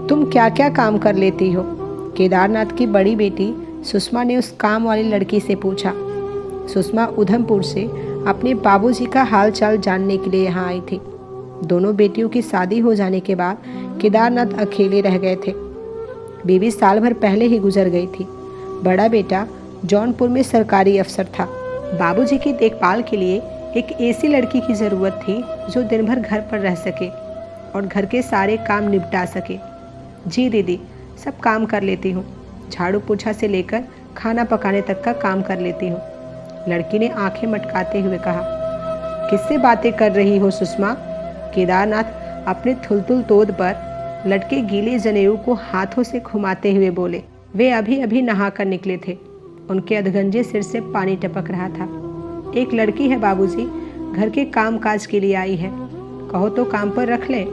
तुम क्या क्या काम कर लेती हो? केदारनाथ की बड़ी बेटी सुषमा ने उस काम वाली लड़की से पूछा। सुषमा उधमपुर से अपने बाबूजी का हाल चाल जानने के लिए यहाँ आई थी। दोनों बेटियों की शादी हो जाने के बाद केदारनाथ अकेले रह गए थे। बीवी साल भर पहले ही गुजर गई थी। बड़ा बेटा जौनपुर में सरकारी अफसर था। बाबूजी की देखभाल के लिए एक ऐसी लड़की की ज़रूरत थी जो दिन भर घर पर रह सके और घर के सारे काम निपटा सके। जी दीदी, सब काम कर लेती हूँ। झाड़ू पोछा से लेकर खाना पकाने तक का काम कर लेती हूँ, लड़की ने आंखें मटकाते हुए कहा। किससे बातें कर रही हो सुषमा? केदारनाथ अपने थुलथुल तोद पर लटके गीले जनेऊ को हाथों से घुमाते हुए बोले। वे अभी अभी नहा कर निकले थे। उनके अधगंजे सिर से पानी टपक रहा था। एक लड़की है बाबूजी, घर के काम काज के लिए आई है, कहो तो काम पर रख ले।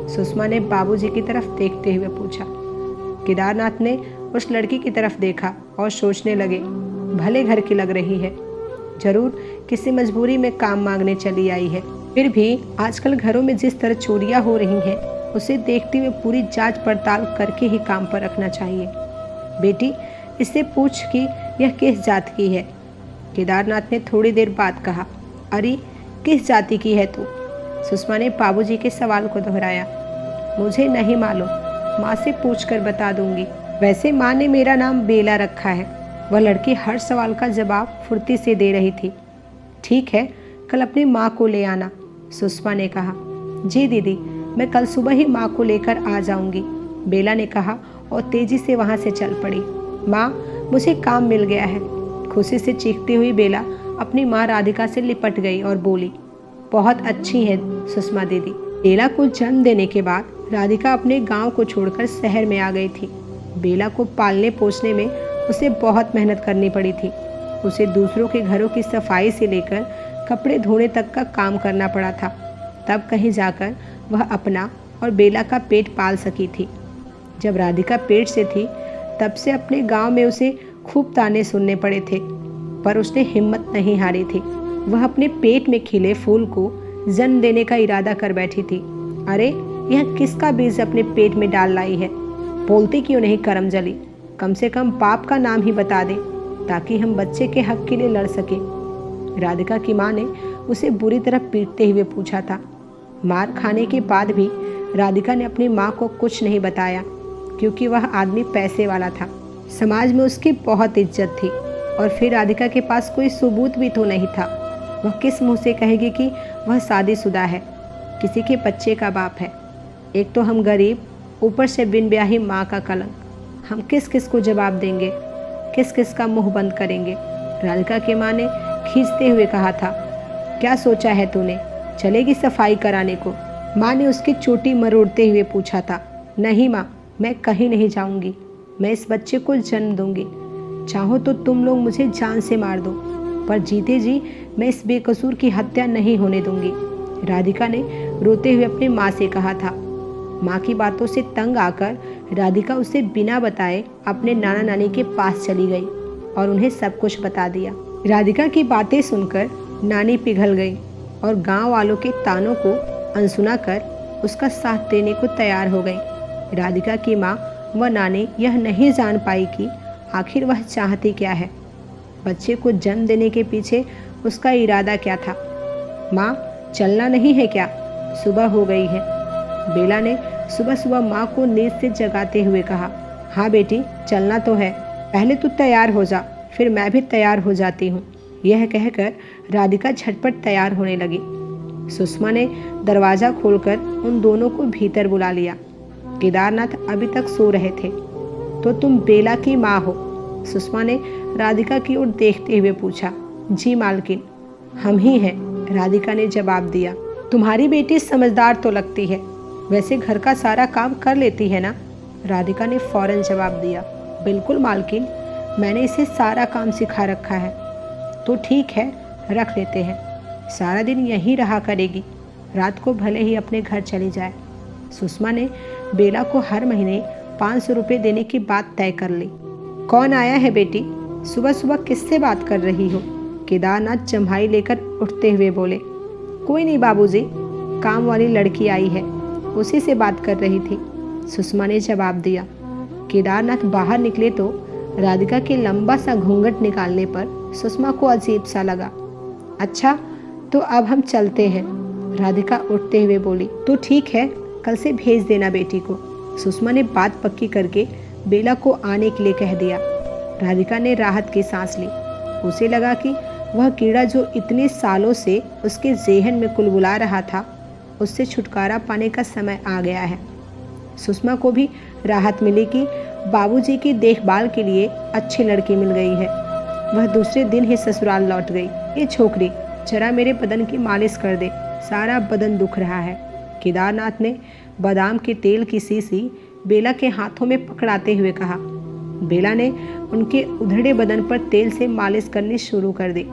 सुषमा ने बाबूजी की तरफ देखते हुए पूछा। केदारनाथ ने उस लड़की की तरफ देखा और सोचने लगे, भले घर की लग रही है, जरूर किसी मजबूरी में काम मांगने चली आई है। फिर भी आजकल घरों में जिस तरह चोरियां हो रही हैं, उसे देखते हुए पूरी जांच पड़ताल करके ही काम पर रखना चाहिए। बेटी, इससे पूछ कि यह किस जात की है? केदारनाथ ने थोड़ी देर बाद कहा। अरे, किस जाति की है तू? सुषमा ने बाबूजी के सवाल को दोहराया। मुझे नहीं मालूम, माँ से पूछकर बता दूंगी। वैसे माँ ने मेरा नाम बेला रखा है। वह लड़की हर सवाल का जवाब फुर्ती से दे रही थी। ठीक है, कल अपनी माँ को ले आना, सुषमा ने कहा। जी दीदी, मैं कल सुबह ही माँ को लेकर आ जाऊंगी, बेला ने कहा और तेजी से वहाँ से चल पड़ी। माँ, मुझे काम मिल गया है, खुशी से चीखती हुई बेला अपनी माँ राधिका से लिपट गई और बोली। बहुत अच्छी है सुषमा दीदी। बेला को जन्म देने के बाद राधिका अपने गांव को छोड़कर शहर में आ गई थी। बेला को पालने पोसने में उसे बहुत मेहनत करनी पड़ी थी। उसे दूसरों के घरों की सफाई से लेकर कपड़े धोने तक का काम करना पड़ा था। तब कहीं जाकर वह अपना और बेला का पेट पाल सकी थी। जब राधिका पेट से थी तब से अपने गांव में उसे खूब ताने सुनने पड़े थे, पर उसने हिम्मत नहीं हारी थी। वह अपने पेट में खिले फूल को जन्म देने का इरादा कर बैठी थी। अरे, यह किसका बीज अपने पेट में डाल लाई है? बोलती क्यों नहीं करमजली? कम से कम बाप का नाम ही बता दे ताकि हम बच्चे के हक के लिए लड़ सके। राधिका की माँ ने उसे बुरी तरह पीटते हुए पूछा था। मार खाने के बाद भी राधिका ने अपनी माँ को कुछ नहीं बताया, क्योंकि वह आदमी पैसे वाला था। समाज में उसकी बहुत इज्जत थी और फिर राधिका के पास कोई सबूत भी तो नहीं था। वह किस मुंह से कहेगी कि वह शादीशुदा है, किसी के बच्चे का बाप है। एक तो हम गरीब, ऊपर से बिन ब्याही माँ का कलंक। हम किस किस को जवाब देंगे, किस किस का मुंह बंद करेंगे? राधिका की माँ ने खींचते हुए कहा था। क्या सोचा है तूने, चलेगी सफाई कराने को? माँ ने उसकी चोटी मरोड़ते हुए पूछा था। नहीं माँ, मैं कहीं नहीं जाऊंगी। मैं इस बच्चे को जन्म दूंगी। चाहो तो तुम लोग मुझे जान से मार दो, पर जीते जी मैं इस बेकसूर की हत्या नहीं होने दूंगी, राधिका ने रोते हुए अपनी माँ से कहा था। माँ की बातों से तंग आकर राधिका उसे बिना बताए अपने नाना नानी के पास चली गई और उन्हें सब कुछ बता दिया। राधिका की बातें सुनकर नानी पिघल गई और गांव वालों के तानों को अनसुना कर उसका साथ देने को तैयार हो गई। राधिका की माँ व नानी यह नहीं जान पाई कि आखिर वह चाहती क्या है, बच्चे को जन्म देने के पीछे उसका इरादा क्या था। माँ, चलना नहीं है क्या? सुबह हो गई है, बेला ने सुबह सुबह माँ को नींद से जगाते हुए कहा। हाँ बेटी, चलना तो है, पहले तू तैयार हो जा, फिर मैं भी तैयार हो जाती हूँ। यह कहकर राधिका झटपट तैयार होने लगी। सुषमा ने दरवाज़ा खोलकर उन दोनों को भीतर बुला लिया। केदारनाथ अभी तक सो रहे थे। तो तुम बेला की माँ हो? सुषमा ने राधिका की ओर देखते हुए पूछा। जी मालकिन, हम ही हैं, राधिका ने जवाब दिया। तुम्हारी बेटी समझदार तो लगती है, वैसे घर का सारा काम कर लेती है ना? राधिका ने फौरन जवाब दिया। बिल्कुल मालकिन, मैंने इसे सारा काम सिखा रखा है। तो ठीक है, रख लेते हैं, सारा दिन यहीं रहा करेगी, रात को भले ही अपने घर चली जाए। सुषमा ने बेला को हर महीने 500 रुपये देने की बात तय कर ली। कौन आया है बेटी? सुबह सुबह किससे बात कर रही हो? केदारनाथ जम्हाई लेकर उठते हुए बोले। कोई नहीं बाबूजी, काम वाली लड़की आई है, उसी से बात कर रही थी। सुषमा ने जवाब दिया। केदारनाथ बाहर निकले तो राधिका के लंबा सा घूंघट निकालने पर सुषमा को अजीब सा लगा। अच्छा, तो अब हम चलते हैं, राधिका उठते हुए बोली। तो ठीक है, कल से भेज देना बेटी को। सुषमा ने बात पक्की करके बेला को आने के लिए कह दिया। राधिका ने राहत की सांस ली। उसे लगा कि वह कीड़ा जो इतने सालों से उसके ज़हन में कुलबुला रहा था, उससे छुटकारा पाने का समय आ गया है। सुषमा को भी राहत मिली कि बाबूजी की देखभाल के लिए अच्छी लड़की मिल गई है। वह दूसरे दिन ही ससुराल लौट गई। ये छोकरी, जरा मेरे बदन की मालिश कर दे, सारा बदन दुख रहा है। केदारनाथ ने बादाम के तेल की शीशी बेला के हाथों में पकड़ाते हुए कहा। बेला ने उनके उधड़े बदन पर तेल से मालिश करनी शुरू कर दी।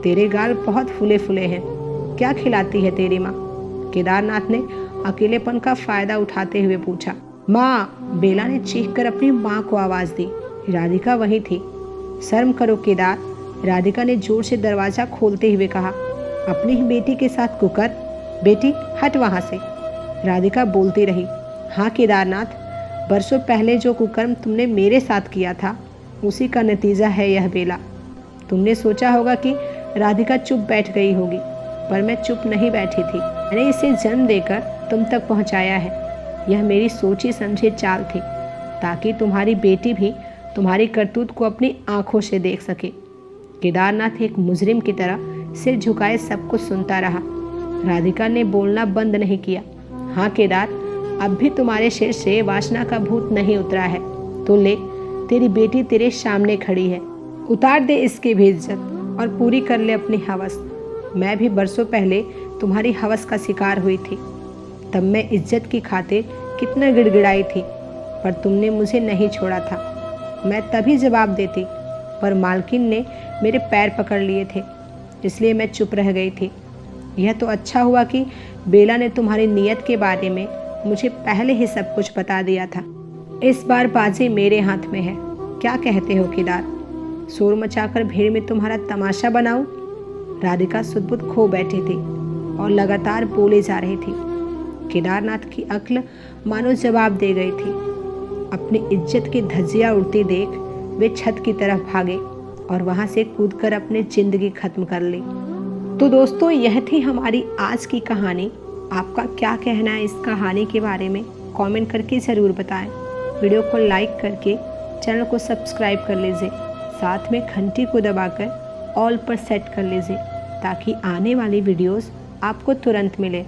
तेरे गाल बहुत फूले फूले हैं, क्या खिलाती है तेरी माँ? केदारनाथ ने अकेलेपन का फायदा उठाते हुए पूछा। माँ, बेला ने चीखकर अपनी माँ को आवाज़ दी। राधिका वहीं थी। शर्म करो केदार, राधिका ने जोर से दरवाज़ा खोलते हुए कहा। अपनी ही बेटी के साथ कुकर? बेटी हट वहाँ से, राधिका बोलती रही। हाँ केदारनाथ, बरसों पहले जो कुकर्म तुमने मेरे साथ किया था, उसी का नतीजा है यह बेला। तुमने सोचा होगा कि राधिका चुप बैठ गई होगी, पर मैं चुप नहीं बैठी थी। मैंने इसे जन्म देकर तुम तक पहुंचाया है। यह मेरी सोची समझी चाल थी, ताकि तुम्हारी बेटी भी तुम्हारी करतूत को अपनी आंखों से देख सके। केदारनाथ एक मुजरिम की तरह सिर झुकाए सब कुछ सुनता रहा। राधिका ने बोलना बंद नहीं किया। हाँ केदार, अब भी तुम्हारे सिर से वासना का भूत नहीं उतरा है, तो ले, तेरी बेटी तेरे सामने खड़ी है। उतार दे इसकी भी इज्जत और पूरी कर ले अपनी हवस। मैं भी बरसों पहले तुम्हारी हवस का शिकार हुई थी। तब मैं इज्जत की खातिर कितना गिड़गिड़ाई थी, पर तुमने मुझे नहीं छोड़ा था। मैं तभी जवाब देती, पर मालकिन ने मेरे पैर पकड़ लिए थे, इसलिए मैं चुप रह गई थी। यह तो अच्छा हुआ कि बेला ने तुम्हारी नीयत के बारे में मुझे पहले ही सब कुछ बता दिया था। इस बार बाजी मेरे हाथ में है। क्या कहते हो केदार? शोर मचाकर भीड़ में तुम्हारा तमाशा बनाऊं? राधिका सुध-बुध खो बैठी थी और लगातार बोले जा रही थी। केदारनाथ की अक्ल मानो जवाब दे गई थी। अपनी इज्जत की धज्जियां उड़ती देख वे छत की तरफ भागे और वहां से कूदकर अपनी जिंदगी खत्म कर ली। तो दोस्तों, यह थी हमारी आज की कहानी। आपका क्या कहना है इस कहानी के बारे में? कमेंट करके ज़रूर बताएं। वीडियो को लाइक करके चैनल को सब्सक्राइब कर लीजिए। साथ में घंटी को दबाकर ऑल पर सेट कर लीजिए, ताकि आने वाली वीडियोस आपको तुरंत मिले।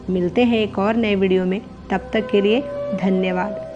मिलते हैं एक और नए वीडियो में, तब तक के लिए धन्यवाद।